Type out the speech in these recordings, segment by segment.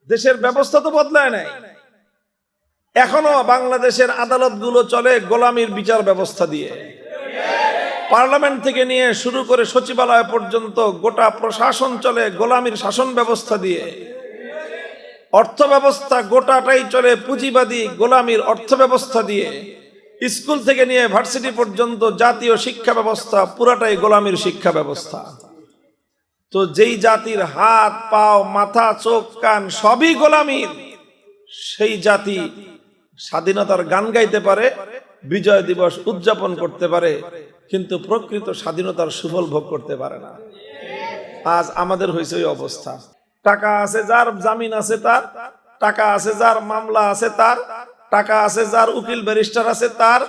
দেশের ব্যবস্থা তো বদলায় নাই। এখনো বাংলাদেশের আদালতগুলো চলে গোলামির বিচার ব্যবস্থা দিয়ে। পার্লামেন্ট থেকে নিয়ে শুরু করে সচিবালয় পর্যন্ত গোটা প্রশাসন চলে গোলামির শাসন ব্যবস্থা দিয়ে। অর্থ ব্যবস্থা গোটাটাই চলে পুঁজিবাদী গোলামির অর্থ ব্যবস্থা দিয়ে। স্কুল থেকে নিয়ে ভার্সিটি পর্যন্ত জাতীয় শিক্ষা ব্যবস্থা পুরাটাই গোলামির শিক্ষা ব্যবস্থা। তো যেই জাতির হাত পাও মাথা চোখ কান সবই গোলামির, সেই জাতি স্বাধীনতার গান গাইতে পারে, বিজয় দিবস উদযাপন করতে পারে, কিন্তু প্রকৃত স্বাধীনতার সুফল ভোগ করতে পারে না। আজ আমাদের হয়েছে ওই অবস্থা। টাকা আছে যার, জামিন আছে তার, টাকা আছে যার, মামলা আছে তার, টাকা আছে যার, উকিল ব্যারিস্টার আছে তার,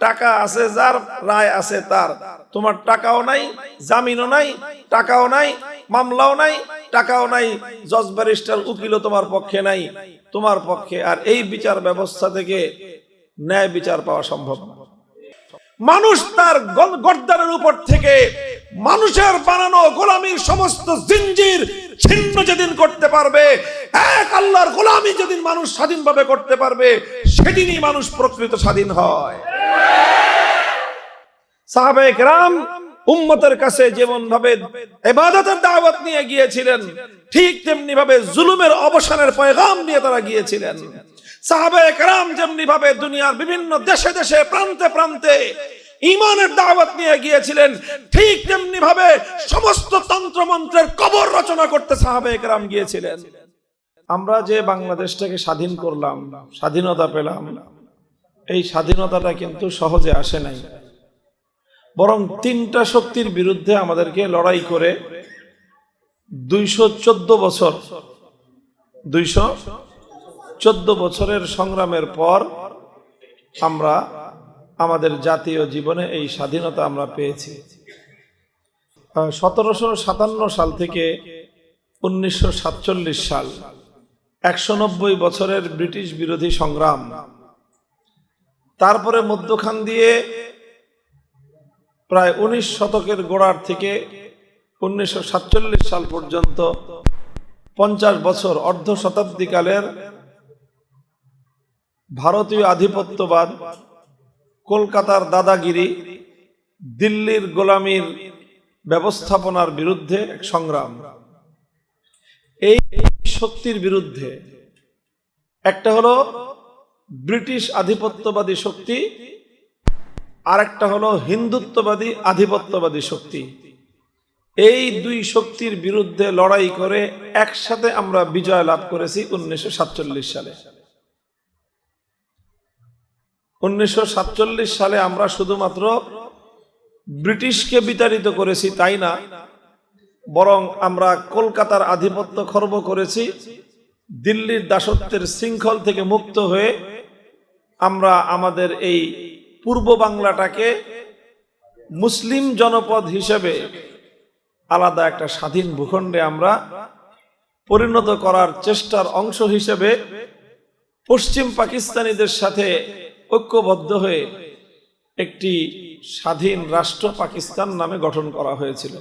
টাকা আছে যার, রায় আছে তার। তোমার টাকাও নাই, জামিনও নাই, টাকাও নাই, মামলাও নাই, টাকাও নাই, জজ ব্যারিস্টার উকিলও তোমার পক্ষে নাই, তোমার পক্ষে। আর এই বিচার ব্যবস্থা থেকে ন্যায় বিচার পাওয়া সম্ভব না। মানুষ তার গর্দানের উপর থেকে মানুষের বানানো গোলামির সমস্ত জিঞ্জির ছিন্ন যেদিন করতে পারবে, এক আল্লাহর গোলামি যেদিন মানুষ স্বাধীনভাবে করতে পারবে, সেদিনই মানুষ প্রকৃত স্বাধীন হয়। সাহাবায়ে কেরাম উম্মতের কাছে যেমন ভাবে ইবাদতের দাওয়াত নিয়ে গিয়েছিলেন, ঠিক তেমনি ভাবে জুলুমের অবসানের পয়গাম নিয়ে তারা গিয়েছিলেন। সাহাবায়ে কেরাম যেমনি ভাবে দুনিয়ার বিভিন্ন দেশে দেশে প্রান্তে প্রান্তে ঈমানের দাওয়াত নিয়ে গিয়েছিলেন, ঠিক তেমনি ভাবে সমস্ত তন্ত্রমন্ত্রের কবর রচনা করতে সাহাবায়ে কেরাম গিয়েছিলেন। আমরা যে বাংলাদেশটাকে স্বাধীন করলাম, স্বাধীনতা পেলাম, এই স্বাধীনতাটা কিন্তু সহজে আসে নাই। বরং তিনটা শক্তির বিরুদ্ধে আমাদেরকে লড়াই করে 214 বছরের সংগ্রামের পর আমরা আমাদের জাতীয় জীবনে এই স্বাধীনতা আমরা পেয়েছি। 1757 সাল থেকে 1947 সাল, 190 বছরের ব্রিটিশ বিরোধী সংগ্রাম। তারপরে মধ্যখান দিয়ে প্রায় 19 শতকের গোড়ার থেকে 1947 সাল পর্যন্ত 50 বছর, অর্ধ শতাব্দীকালের ভারতীয় আধিপত্যবাদ, কলকাতার দাদাগিরি, দিল্লির গোলামির ব্যবস্থাপনার বিরুদ্ধে এক সংগ্রাম। এই শক্তির বিরুদ্ধে একটা হলো ব্রিটিশ আধিপত্যবাদী শক্তি, আর একটা হলো হিন্দুত্ববাদী আধিপত্যবাদী শক্তি। এই দুই শক্তির বিরুদ্ধে লড়াই করে একসাথে আমরা বিজয় লাভ করেছি 1947 সালে। 1947 সালে আমরা শুধুমাত্র ব্রিটিশকে বিতাড়িত করেছি তাই না, বরং আমরা কলকাতার আধিপত্য খর্ব করেছি। দিল্লির দাসত্বের শৃঙ্খল থেকে মুক্ত হয়ে আমরা আমাদের এই পূর্ব বাংলাটাকে মুসলিম জনপদ হিসেবে আলাদা একটা স্বাধীন ভূখণ্ডে আমরা পরিণত করার চেষ্টার অংশ হিসেবে পশ্চিম পাকিস্তানিদের সাথে ঐক্যবদ্ধ হয়ে একটি স্বাধীন রাষ্ট্র পাকিস্তান নামে গঠন করা হয়েছিল।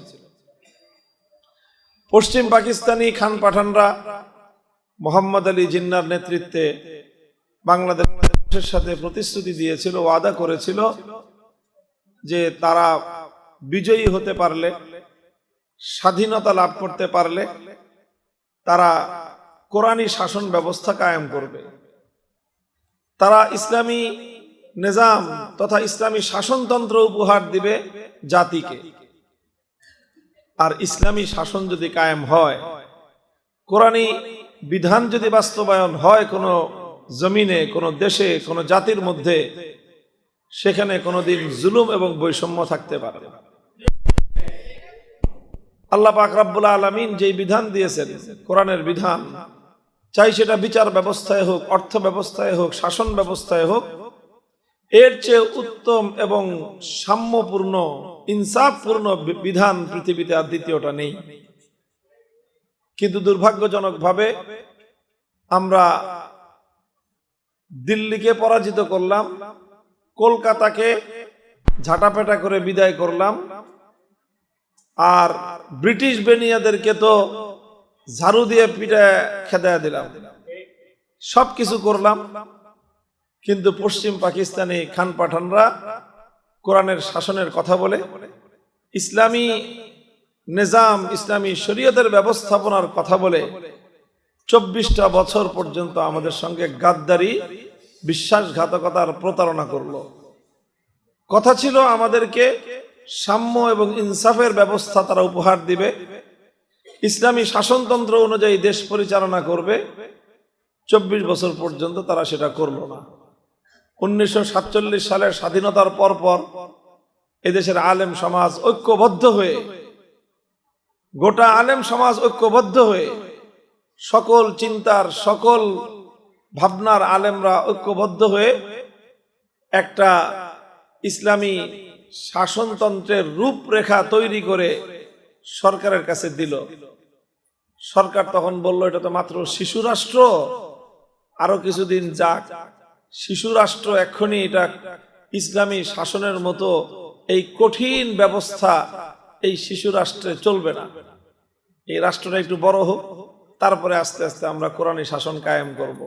পশ্চিম পাকিস্তানি খান পাঠানরা মোহাম্মদ আলী জিন্নার নেতৃত্বে বাংলাদেশের সাথে প্রতিশ্রুতি দিয়েছিল, ওয়াদা করেছিল যে তারা বিজয়ী হতে পারলে, স্বাধীনতা লাভ করতে পারলে তারা কোরআনী শাসন ব্যবস্থা কায়েম করবে। তারা ইসলামী নিজাম তথা ইসলামী শাসনতন্ত্র উপহার দিবে জাতিকে। আর ইসলামী শাসন যদি কায়েম হয়, কোরআনী বিধান যদি বাস্তবায়ন হয় কোনো জমিনে, কোনো দেশে, কোনো জাতির মধ্যে, সেখানে কোনোদিন জুলুম এবং বৈষম্য থাকতে পারে না। আল্লাহ পাক রব্বুল আলামিন যেই বিধান দিয়েছেন, কোরআনের বিধান, চাই সেটা বিচার ব্যবস্থায় হোক, অর্থ ব্যবস্থায় হোক, শাসন ব্যবস্থায় হোক, এর চেয়ে উত্তম এবং সাম্যপূর্ণ, ইনসাফপূর্ণ বিধান পৃথিবীতে আর দ্বিতীয়টা নেই। কিন্তু দুর্ভাগ্যজনকভাবে আমরা দিল্লিকে পরাজিত করলাম, কলকাতাকে ঝাঁটাপেটা করে বিদায় করলাম, আর ব্রিটিশ বেনিয়াদেরকে তো ঝাড়ু দিয়ে পিঠে খেদায়া দিলাম, সব কিছু করলাম, কিন্তু পশ্চিম পাকিস্তানি খান পাঠানরা কোরআনের শাসনের কথা বলে, ইসলামী নিজাম, ইসলামী শরীয়তের ব্যবস্থাপনার কথা বলে 24টা বছর পর্যন্ত আমাদের সঙ্গে গাদ্দারি, বিশ্বাসঘাতকতার প্রতারণা করলো। কথা ছিল আমাদেরকে সাম্য এবং ইনসাফের ব্যবস্থা তারা উপহার দিবে, ইসলামী শাসনতন্ত্র অনুযায়ী দেশ পরিচালনা করবে। 24 বছর পর্যন্ত তারা সেটা করলো না। 1947 সালের স্বাধীনতার পরপর এদেশের আলেম সমাজ ঐক্যবদ্ধ হয়ে, গোটা আলেম সমাজ ঐক্যবদ্ধ হয়ে, সকল চিন্তার, সকল ভাবনার আলেমরা ঐক্যবদ্ধ হয়ে একটা ইসলামী শাসনতন্ত্রের রূপরেখা তৈরি করে সরকারের কাছে দিল। সরকার তখন বলল, এটা তো মাত্র শিশু রাষ্ট্র, আরো কিছুদিন যাক, শিশু রাষ্ট্র এক্ষুনি এটা ইসলামী শাসনের মতো এই কঠিন ব্যবস্থা এই শিশু রাষ্ট্রে চলবে না, এই রাষ্ট্রটা একটু বড় হোক, তারপরে আস্তে আস্তে আমরা কোরআনী শাসন কায়েম করব।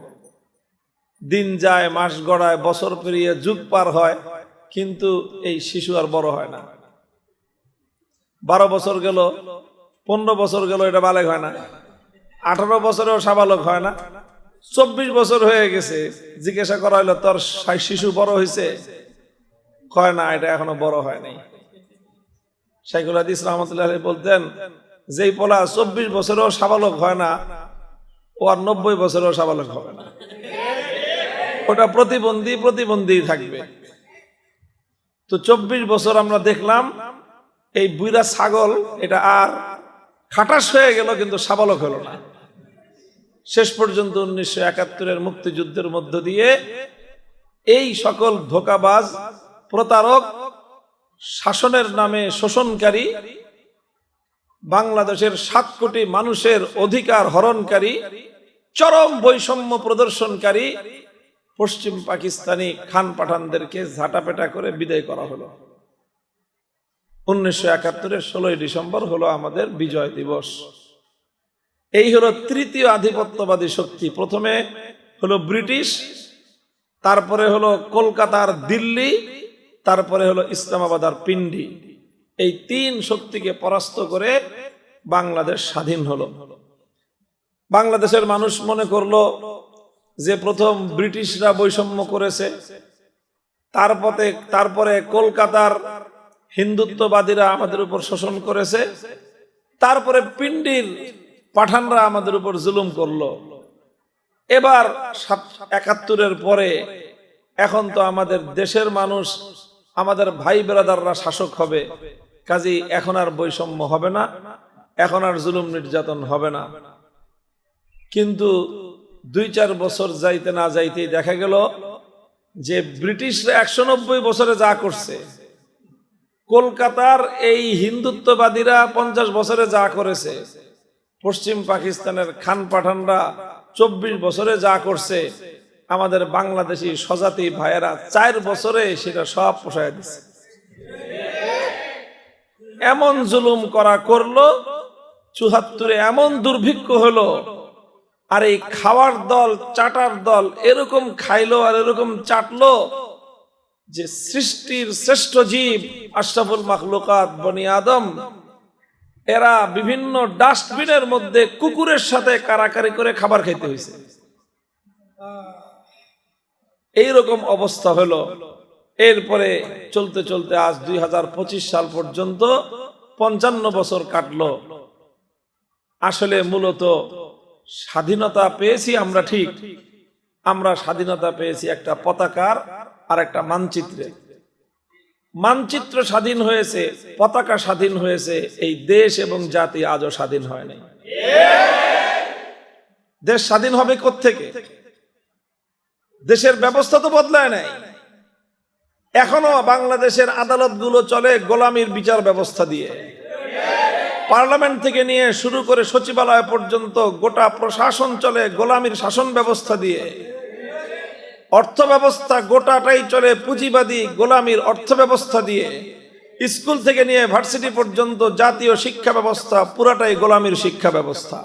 দিন যায়, মাস গড়ায়, বছর পেরিয়ে যুগ পার হয়, কিন্তু এই শিশু আর বড় হয় না। 12 বছর গেল, 15 বছর গেল, এটা বালেগ হয় না। 18 বছরেও সাবালক হয় না। 24 বছর হয়ে গেছে, জিজ্ঞাসা করা হলো, তোর শিশু বড় হয়েছে? কয় না, এটা এখনো বড় হয় নাই। শাইখুল হাদিস রাহমাতুল্লাহ আলাইহি বলতেন, যেই পোলা 24 বছরেও সাবালক হয় না, ও আর 90 বছরেও সাবালক হবে না, ওটা প্রতিবন্ধী থাকবে। তো 24 বছর আমরা দেখলাম এই বুইরা ছাগল এটা আর খাটাস হয়ে গেল, কিন্তু সাবালক হলো না। শেষ পর্যন্ত 1971-এর মুক্তিযুদ্ধের মধ্য দিয়ে এই সকল ধোঁকাবাজ, প্রতারক, শাসনের নামে শোষণকারী, বাংলাদেশের 7 কোটি মানুষের অধিকার হরণকারী, চরম বৈষম্য প্রদর্শনকারী পশ্চিম পাকিস্তানি খান পাঠানদেরকে ঝাঁটাপেটা করে বিদায় করা হলো। 1971-এর 16 ডিসেম্বর হলো আমাদের বিজয় দিবস। এই হলো তৃতীয় আধিপত্যবাদী শক্তি। প্রথমে হলো ব্রিটিশ, তারপরে হলো কলকাতার দিল্লি, তারপরে হলো ইসলামাবাদ আর পিন্ডি। এই 3 শক্তিকে পরাস্ত করে বাংলাদেশ স্বাধীন হলো। বাংলাদেশের মানুষ মনে করলো যে প্রথম ব্রিটিশরা বৈষম্য করেছে, তারপরে কলকাতার হিন্দুত্ববাদীরা আমাদের উপর শোষণ করেছে, তারপরে পিন্ডির পাঠানরা আমাদের উপর জুলুম করলো। এবার 71-এর পরে এখন তো আমাদের দেশের মানুষ, আমাদের ভাই ব্রাদাররা শাসক হবে, কাজেই এখন আর বৈষম্য হবে না, এখন আর জুলুম নির্যাতন হবে না। কিন্তু 2-4 বছর যাইতে না যাইতেই দেখা গেল যে ব্রিটিশরা 190 বছরে যা করছে, কলকাতার এই হিন্দুত্ববাদীরা 50 বছরে যা করেছে, পশ্চিম পাকিস্তানের খান পাঠানরা 24 বছরে যা করছে, আমাদের বাংলাদেশি স্বজাতি ভাইয়েরা 4 বছরে সেটা সব পোষায় দিচ্ছে। এমন জুলুম করলো, 74-এ এমন দুর্ভিক্ষ হলো, আর এই খাওয়ার দল, চাটার দল এরকম খাইলো আর এরকম চাটলো যে সৃষ্টির শ্রেষ্ঠ জীব আশরাফুল মাখলুকাত বনি আদম, এরা বিভিন্ন ডাস্টবিনের মধ্যে কুকুরের সাথে কারাকারি করে খাবার খাইতে হয়েছে। এইরকম অবস্থা হলো। এরপরে চলতে চলতে আজ 2025 সাল পর্যন্ত 55 বছর কাটলো। আসলে মূলত স্বাধীনতা পেয়েছি আমরা, ঠিক, আমরা স্বাধীনতা পেয়েছি একটা পতাকার আর একটা মানচিত্রে। মানচিত্র স্বাধীন হয়েছে, পতাকা স্বাধীন হয়েছে, এই দেশ এবং জাতি আজও স্বাধীন হয় নাই। দেশ স্বাধীন হবে কোত্থেকে? দেশের ব্যবস্থা তো বদলায় নাই। এখনো বাংলাদেশের আদালতগুলো চলে গোলামির বিচার ব্যবস্থা দিয়ে। পার্লামেন্ট থেকে নিয়ে শুরু করে সচিবালয় পর্যন্ত গোটা প্রশাসন চলে গোলামির শাসন ব্যবস্থা দিয়ে। অর্থ ব্যবস্থা গোটাটাই চলে পুঁজিবাদী গোলামির অর্থ ব্যবস্থা দিয়ে। স্কুল থেকে নিয়ে ভার্সিটি পর্যন্ত জাতীয় শিক্ষা ব্যবস্থা পুরাটাই গোলামির শিক্ষা ব্যবস্থা।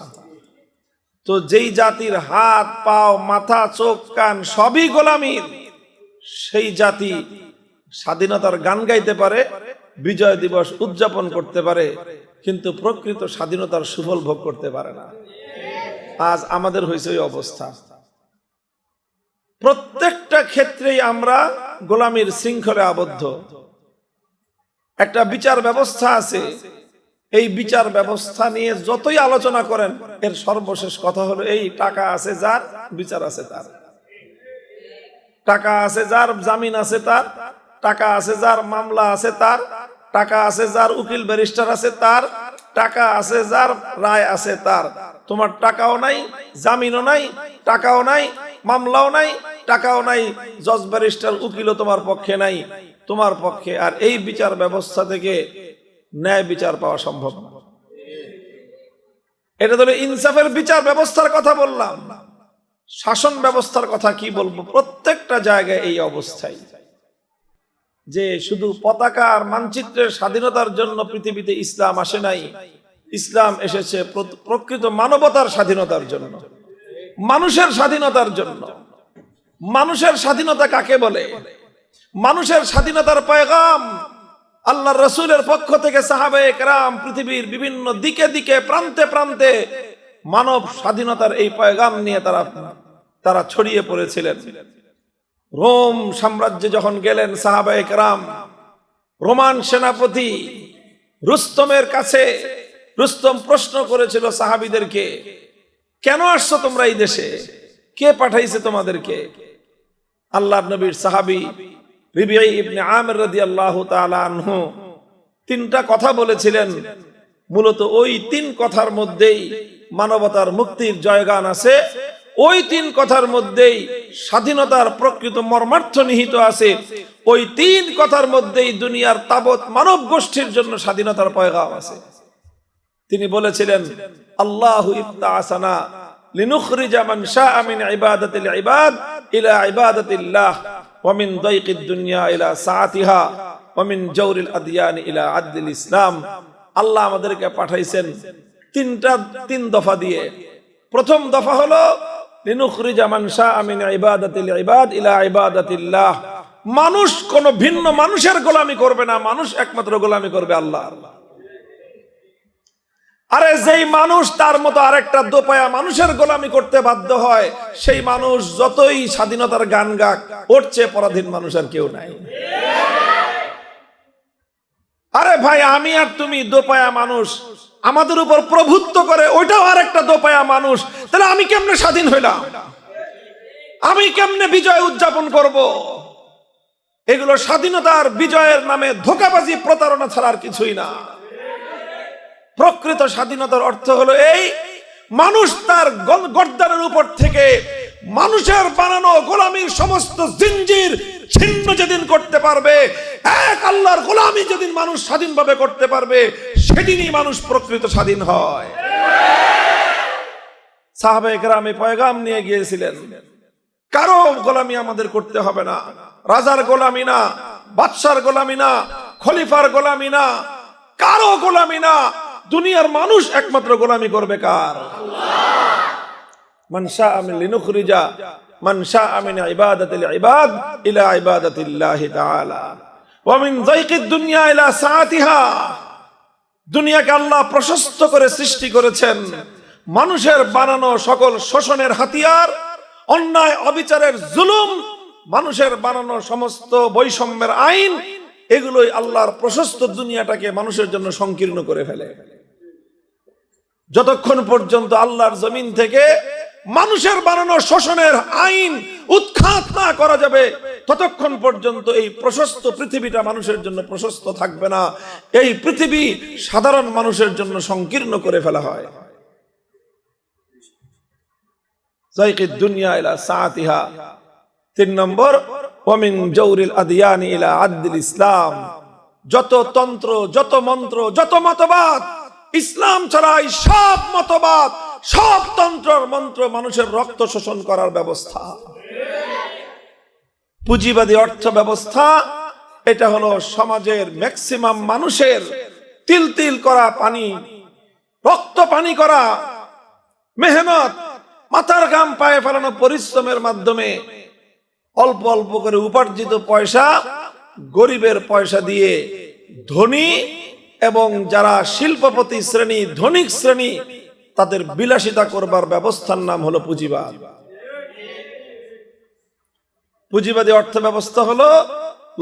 তো যেই জাতির হাত পাও মাথা চোখ কান সবই গোলামির, সেই জাতি স্বাধীনতার গান গাইতে পারে, বিজয় দিবস উদযাপন করতে পারে, কিন্তু প্রকৃত স্বাধীনতার সুফল ভোগ করতে পারে না। আজ আমাদের হয়েছে ওই অবস্থা। প্রত্যেকটা ক্ষেত্রেই আমরা গোলামির শৃঙ্খলে আবদ্ধ। একটা বিচার ব্যবস্থা আছে, এই বিচার ব্যবস্থা নিয়ে যতই আলোচনা করেন, এর সর্বশেষ কথা হলো এই টাকা আছে যার, বিচার আছে তার। টাকা আছে যার, জামিন আছে তার। টাকা আছে যার, মামলা আছে তার। টাকা আছে যার, উকিল ব্যারিস্টার আছে তার। টাকা আছে যার, রায় আছে তার। তোমার টাকাও নাই, জামিনও নাই, টাকাও নাই, মামলাও নাই, টাকাও নাই, জজ ব্যারিস্টার উকিলও তোমার পক্ষে নাই, তোমার পক্ষে। আর এই বিচার ব্যবস্থা থেকে ন্যায় বিচার পাওয়া সম্ভব না। এটা তো ইনসাফের বিচার ব্যবস্থার কথা বললাম, শাসন ব্যবস্থার কথা কি বলবো? প্রত্যেকটা জায়গায় এই অবস্থায়, যে শুধু পতাকা আর মানচিত্রের স্বাধীনতার জন্য পৃথিবীতে ইসলাম আসে নাই। ইসলাম এসেছে প্রকৃত মানবতার স্বাধীনতার জন্য, মানুষের স্বাধীনতার জন্য। মানুষের স্বাধীনতা কাকে বলে? মানুষের স্বাধীনতার পয়গাম আল্লাহর রাসূলের পক্ষ থেকে সাহাবায়ে কেরাম পৃথিবীর বিভিন্ন দিকে দিকে প্রান্তে প্রান্তে মানব স্বাধীনতার এই পয়গাম নিয়ে তারা ছড়িয়ে পড়েছিলেন। রোম সাম্রাজ্যে যখন গেলেন সাহাবায়ে কেরাম, রোমান সেনাপতি রুস্তমের কাছে রুস্তম প্রশ্ন করেছিল সাহাবীদেরকে, কেন আসছো তোমরা এই দেশে? কে পাঠাইছে তোমাদেরকে? আল্লাহর নবীর সাহাবী রিবিঈ ইবনে আমির রাদিয়াল্লাহু তাআলা আনহু তিনটা কথা বলেছিলেন। মূলত ওই তিন কথার মধ্যেই মানবতার মুক্তির জয়গান আছে। ওই তিন কথার মধ্যেই স্বাধীনতার প্রকৃত মর্মার্থ নিহিত আছে। ওই তিন কথার মধ্যেই দুনিয়ার তাবৎ মানব গোষ্ঠীর জন্য স্বাধীনতার পয়গাম আছে। তিনি বলেছিলেন, আল্লাহু ইবতাআসানা লিনুখরিজা মান শাআ মিন ইবাদাতিল ইবাদ ইলা ইবাদাতিল্লাহ ওয়া মিন দাইকিদ দুনিয়া ইলা সাআতিহা ওয়া মিন জাওরিল আদিয়ান ইলা আদলিল ইসলাম। আল্লাহ আমাদেরকে পাঠাইছেন তিন দফা দিয়ে। প্রথম দফা হলো লিনুখরিজা মান শাআ মিন ইবাদাতিল ইবাদ ইলা ইবাদাতিল্লাহ। মানুষ কোন ভিন্ন মানুষের গোলামি করবে না, মানুষ একমাত্র গোলামি করবে আল্লাহর। আরে যেই মানুষ তার মতো আরেকটা দোপায়া মানুষের গোলামি করতে বাধ্য হয়, সেই মানুষ যতই স্বাধীনতার গান গাক, ওর চেয়ে পরাধীন মানুষ আর কেউ নাই। আরে ভাই, আমি আর তুমি দোপায়া মানুষ, আমাদের উপর প্রভুত্ব করে ওইটাও আরেকটা দোপায়া মানুষ, তাহলে আমি কেমনে স্বাধীন হইলাম? আমি কেমনে বিজয় উদযাপন করব? এগুলো স্বাধীনতার বিজয়ের নামে ধোঁকাবাজি প্রতারণা ছাড়া আর কিছুই না। প্রকৃত স্বাধীনতার অর্থ হলো এই, মানুষ তার গর্দানের উপর থেকে মানুষের বানানো গোলামীর সমস্ত জিঞ্জির ছিন্ন যেদিন করতে পারবে, এক আল্লাহর গোলামি যেদিন মানুষ স্বাধীনভাবে করতে পারবে, সেদিনই মানুষ প্রকৃত স্বাধীন হয়। সাহাবায়ে কেরাম এই পয়গাম নিয়ে গিয়েছিলেন, কারো গোলামি আমাদের করতে হবে না। রাজার গোলামি না, বাদশার গোলামি না, খলিফার গোলামি না, কারো গোলামি না। দুনিয়ার মানুষ একমাত্র গোলামি করবে কার? মান শাআ লিনুখরিজা মান শাআ মিন ইবাদাতিল ইবাদ ইলা ইবাদাতিল্লাহি তাআলা ওয়া মিন যায়কিদ দুনিয়া ইলা সাআতিহা। দুনিয়াকে আল্লাহ প্রশস্ত করে সৃষ্টি করেছেন। মানুষের বানানো সকল শোষণের হাতিয়ার, অন্যায় অবিচারের জুলুম, মানুষের বানানো সমস্ত বৈষম্যের আইন, এগুলোই আল্লাহর প্রশস্ত দুনিয়াটাকে মানুষের জন্য সংকীর্ণ করে ফেলে। যতক্ষণ পর্যন্ত আল্লাহর জমিন থেকে মানুষের বানানো শোষণের আইন উৎখাত না করা যাবে, ততক্ষণ পর্যন্ত এই প্রশস্ত পৃথিবীটা মানুষের জন্য প্রশস্ত থাকবে না। এই পৃথিবী সাধারণ মানুষের জন্য সংকীর্ণ করে ফেলা হয়। যায়কিদ দুনিয়া ইলা সাআতিহা। 3 নম্বর, ওয়া মিন জাওরিল আদিয়ান ইলা আদলিল ইসলাম। যত তন্ত্র, যত মন্ত্র, যত মতবাদ, ইসলাম ছাড়াই সব মতবাদ, সব তন্ত্র মন্ত্র মানুষের রক্ত শোষণ করার ব্যবস্থা। পুঁজিবাদী অর্থ ব্যবস্থা, এটা হলো সমাজের ম্যাক্সিমাম মানুষের তিল তিল করা পানি, রক্ত পানি করা মেহনত, মাথার ঘাম পায়ে ফেলানো পরিশ্রমের মাধ্যমে অল্প অল্প করে উপার্জিত পয়সা গরিবের পয়সা দিয়ে ধনী এবং যারা শিল্পপতি শ্রেণী, ধনিক শ্রেণী, তাদের বিলাসিতা করবার ব্যবস্থার নাম হলো পুঁজিবাদ। পুঁজিবাদী অর্থ ব্যবস্থা হলো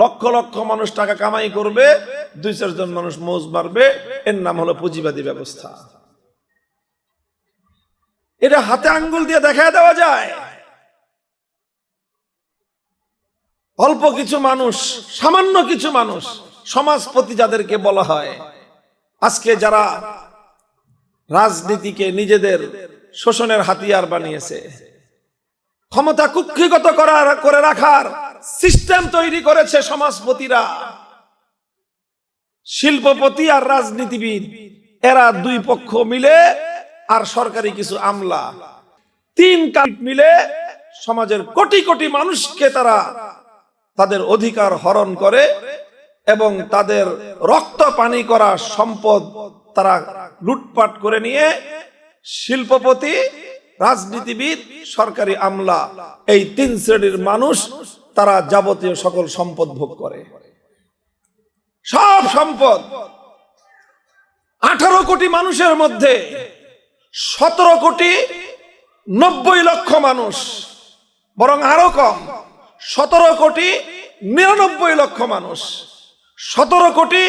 লক্ষ লক্ষ মানুষ টাকা কামাই করবে, 2-4 জন মানুষ মৌজ মারবে, এর নাম হলো পুঁজিবাদী ব্যবস্থা। এটা হাতে আঙ্গুল দিয়ে দেখায় দেওয়া যায়। অল্প কিছু মানুষ, সামান্য কিছু মানুষ, সমাজপতি যাদেরকে বলা হয়, আজকে যারা রাজনীতিকে নিজেদের শোষণের হাতিয়ার বানিয়েছে, ক্ষমতা কুক্ষিগত করে রাখার সিস্টেম তৈরি করেছে সমাজপতিরা, শিল্পপতি আর রাজনীতিবিদ, এরা দুই পক্ষ মিলে আর সরকারি কিছু আমলা, 3 কাঠ মিলে সমাজের কোটি কোটি মানুষকে তারা তাদের অধিকার হরণ করে এবং তাদের রক্ত পানি করা সম্পদ তারা লুটপাট করে নিয়ে শিল্পপতি, রাজনীতিবিদ, সরকারি আমলা, এই 3 শ্রেণীর মানুষ তারা যাবতীয় সকল সম্পদ ভোগ করে। সব সম্পদ 18 কোটি মানুষের মধ্যে 17 কোটি 90 লক্ষ মানুষ, বরং আরো কম, 17 কোটি 99 লক্ষ মানুষ, 17 কোটি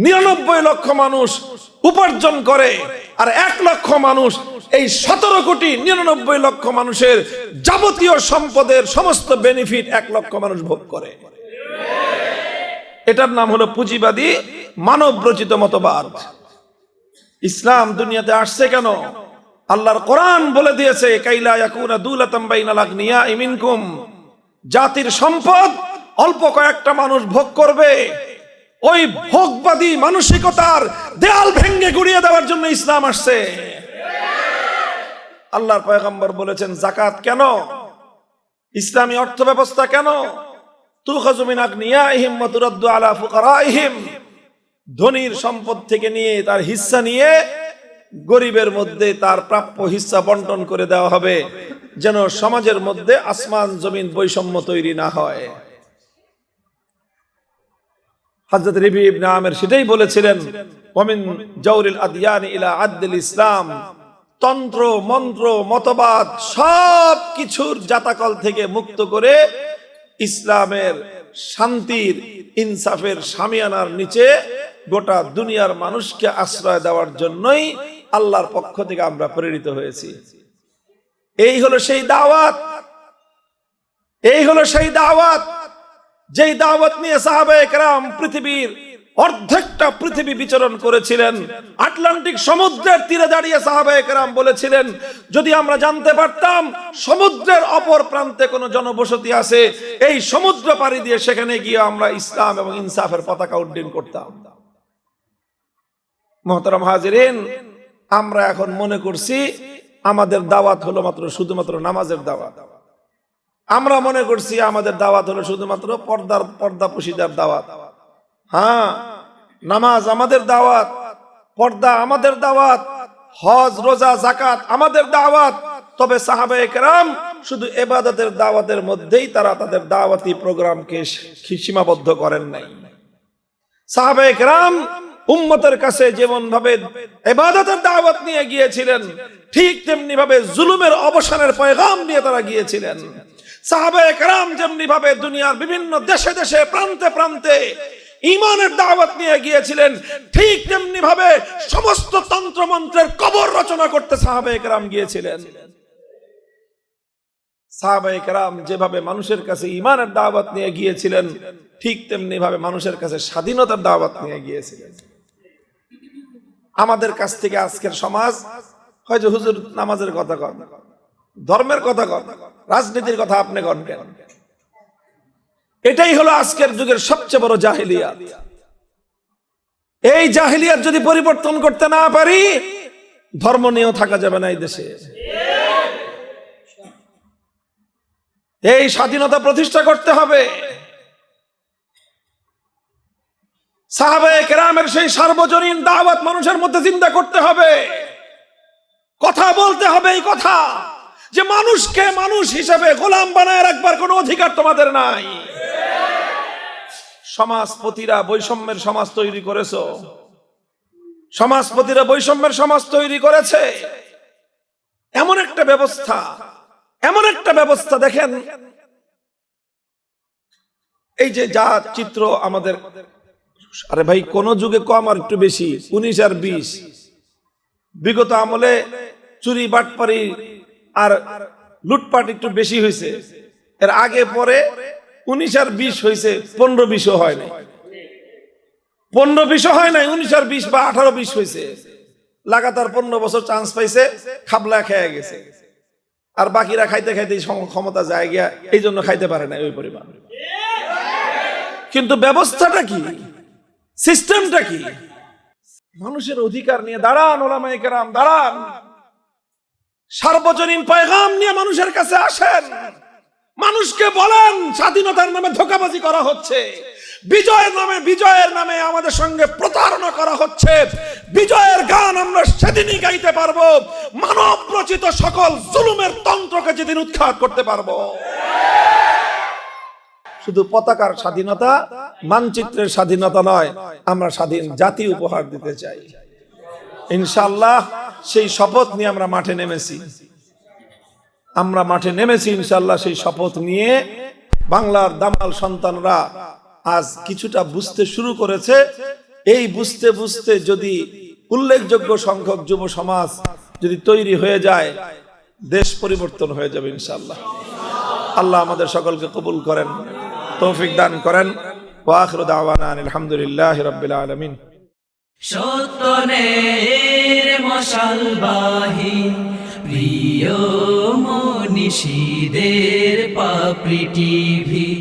99 লক্ষ মানুষ উপার্জন করে, আর 1 লক্ষ মানুষ এই 17 কোটি 99 লক্ষ মানুষের যাবতীয় সম্পদের সমস্ত বেনিফিট 1 লক্ষ মানুষ ভোগ করে। এটার নাম হলো পুঁজিবাদী মানব রচিত মতবাদ। ইসলাম দুনিয়াতে আসছে কেন? আল্লাহর কোরআন বলে দিয়েছে, কাইলা ইয়াকুনা দুলাতাম বাইনাল আগনিয়াই মিনকুম, জাতির সম্পদ অল্প কয়েকটা মানুষ ভোগ করবে। ওই ভোগবাদী মানসিকতার দেয়াল ভেঙে গুড়িয়ে দেওয়ার জন্য ইসলাম আসছে। আল্লাহর পয়গম্বর বলেছেন, যাকাত কেন, ইসলামী অর্থ ব্যবস্থা কেন? তুখাযু মিন আগনিয়াইহিম ওয়া তুরাদ্দু আলা ফুকারাইহিম, ধনীর সম্পদ থেকে নিয়ে তার হিস্সা নিয়ে গরিবের মধ্যে তার প্রাপ্য হিস্সা বন্টন করে দেওয়া হবে, যেন সমাজের মধ্যে আসমান জমিন বৈষম্য তৈরি না হয়। হযরত রবি ইবনে আমির সেটাই বলেছিলেন, ওয়ামিন জাওরিল আদিয়ান ইলা আদলিল ইসলাম, তন্ত্র মন্ত্র মতবাদ সব কিছুর জাতাকল থেকে মুক্ত করে ইসলামের শান্তির ইনসাফের শামিয়ানার নিচে গোটা দুনিয়ার মানুষকে আশ্রয় দেওয়ার জন্যই আল্লাহর পক্ষ থেকে আমরা প্রেরিত হয়েছি। এই হলো সেই দাওয়াত, এই হলো সেই দাওয়াত, যেই দাওয়াত নিয়ে সাহাবায়ে কেরাম পৃথিবীর অর্ধেকটা পৃথিবী বিচরণ করেছিলেন। আটলান্টিক সমুদ্রের তীরে দাঁড়িয়ে সাহাবায়ে কেরাম বলেছিলেন, যদি আমরা জানতে পারতাম সমুদ্রের অপর প্রান্তে কোনো জনবসতি আছে, এই সমুদ্র পাড়ি দিয়ে সেখানে গিয়ে আমরা ইসলাম এবং ইনসাফের পতাকা উড্ডীন করতাম। মুহতারাম হাজিরিন, আমরা এখন মনে করছি আমাদের দাওয়াত হলো মাত্র শুধুমাত্র নামাজের দাওয়াত। আমরা মনে করছি আমাদের দাওয়াত হলো শুধুমাত্র পর্দাপোশিদার দাওয়াত। হ্যাঁ, নামাজ আমাদের দাওয়াত, পর্দা আমাদের দাওয়াত, হজ রোজা যাকাত আমাদের দাওয়াত। তবে সাহাবায়ে কেরাম শুধু ইবাদতের দাওয়াতের মধ্যেই তারা তাদের দাওয়াতি প্রোগ্রামকে সীমাবদ্ধ করেন নাই। সাহাবায়ে কেরাম উম্মতের কাছে যেমন ভাবে ইবাদতের দাওয়াত নিয়ে গিয়েছিলেন, ঠিক তেমনি ভাবে জুলুমের অবসানের পয়গাম নিয়ে তারা গিয়েছিলেন। সাহাবায়ে কেরাম যেমনি ভাবে দুনিয়ার বিভিন্ন দেশে দেশে প্রান্তে প্রান্তে ঈমানের দাওয়াত নিয়ে গিয়েছিলেন, ঠিক তেমনি ভাবে সমস্ত তন্ত্রমন্ত্রের কবর রচনা করতে সাহাবায়ে কেরাম গিয়েছিলেন। সাহাবায়ে কেরাম যেভাবে মানুষের কাছে ঈমানের দাওয়াত নিয়ে গিয়েছিলেন, ঠিক তেমনি ভাবে মানুষের কাছে স্বাধীনতার দাওয়াত নিয়ে গিয়েছিলেন। আমাদের কাছ থেকে আজকের সমাজ হয়তো হুজুর নামাজের কথা কন, ধর্মের কথা কন, রাজনীতির কথা আপনি কন কেন? এটাই হলো আজকের যুগের সবচেয়ে বড় জাহেলিয়াত। এই জাহেলিয়াত যদি পরিবর্তন করতে না পারি, ধর্ম নিয়েও থাকা যাবে না এই দেশে। এই স্বাধীনতা প্রতিষ্ঠা করতে হবে। সাহাবায়ে কেরামের সেই সার্বজনীন দাওয়াত মানুষের মধ্যে জিন্দা করতে হবে। কথা বলতে হবে এই কথা, যে মানুষকে মানুষ হিসেবে গোলাম বানায় রাখবার কোনো অধিকার তোমাদের নাই। সমাজপতিরা বৈষম্যের সমাজ তৈরি করেছো, সমাজপতিরা বৈষম্যের সমাজ তৈরি করেছে। এমন একটা ব্যবস্থা দেখেন, এই যে যা চিত্র আমাদের, আরে ভাই কোন যুগে কম আর একটু বেশি, 19 আর 20, বিগত আমলে চুরি বাটপারি আর লুটপাট একটু বেশি হয়েছে, এর আগে পরে 19 আর 20 হয়েছে, 15-20 হয় নাই, 15-20 হয় নাই, 19 আর 20 বা 18-20 হয়েছে। লাগাতার 15 বছর চান্স পাইছে, খাবলা খেয়ে গেছে, আর বাকিরা খাইতে খাইতে ক্ষমতা যায় গিয়া, এই জন্য খাইতে পারে না ওই পরিমাণ। কিন্তু ব্যবস্থাটা কি, সিস্টেমটা কি? মানুষের অধিকার নিয়ে দাঁড়ান, ওলামায়ে কেরাম দাঁড়ান, সার্বজনীন পয়গাম নিয়ে মানুষের কাছে আসেন, মানুষকে বলেন স্বাধীনতার নামে ধোঁকাবাজি করা হচ্ছে, বিজয়ের নামে আমাদের সঙ্গে প্রতারণা করা হচ্ছে। বিজয়ের গান আমরা সেদিনই গাইতে পারবো মানব রচিত সকল জুলুমের তন্ত্রকে যেদিন উৎখাত করতে পারবো। শুধু পতাকার স্বাধীনতা, মানচিত্রের স্বাধীনতা নয়, আমরা স্বাধীন জাতি উপহার দিতে চাই। ইনশাআল্লাহ সেই শপথ নিয়ে আমরা মাঠে নেমেছি, ইনশাআল্লাহ সেই শপথ নিয়ে বাংলার দামাল সন্তানরা আজ কিছুটা বুঝতে শুরু করেছে। এই বুঝতে বুঝতে যদি উল্লেখযোগ্য সংখ্যক যুব সমাজ যদি তৈরি হয়ে যায়, দেশ পরিবর্তন হয়ে যাবে ইনশাআল্লাহ। আল্লাহ আমাদের সকলকে কবুল করেন, তৌফিক দান করেন। ওয়া আখিরু দাওয়ানা আলহামদুলিল্লাহি রাব্বিল আলামিন। সত্যনের মশালবাহী প্রিয় মনীষীদের পাপড়ি টিভি।